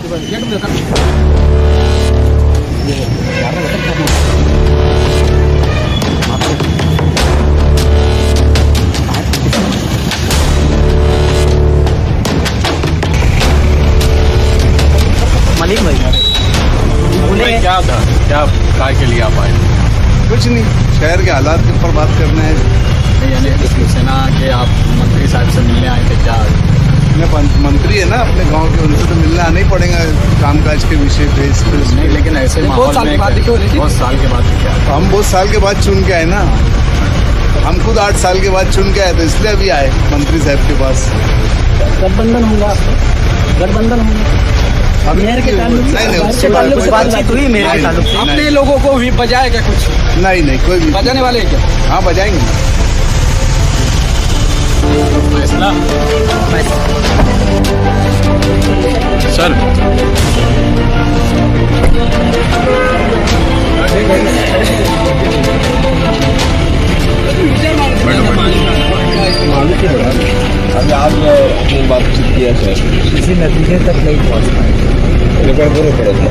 मलिक भाई बोले क्या था, क्या काय के लिए आप आए? कुछ नहीं, शहर के हालात के ऊपर बात करना है। यानी शिवसेना के आप मंत्री साहब से मिलने आए थे क्या? मैं मंत्री है ना अपने गांव के, उनसे तो मिलना आना ही पड़ेगा कामकाज के विषय पे। नहीं, लेकिन ऐसे माहौल में बहुत साल के बाद क्या? हम बहुत साल के बाद चुन के आए ना, हम खुद 8 साल के बाद चुन के आए, तो इसलिए अभी आए मंत्री साहब के पास। गठबंधन होगा, गठबंधन होगा अब मेयर के ताल्लुक से बातचीत हुई मेयर के ताल्लुक से। अपने लोगों को भी बजाए क्या कुछ? नहीं कोई भी बजाने वाले हैं क्या? हाँ बजाएंगे। फैसला सर अभी आप अपनी बातचीत किया सर, किसी नतीजे तक नहीं पहुंच पाए। रिकॉर्ड करो पड़ा था।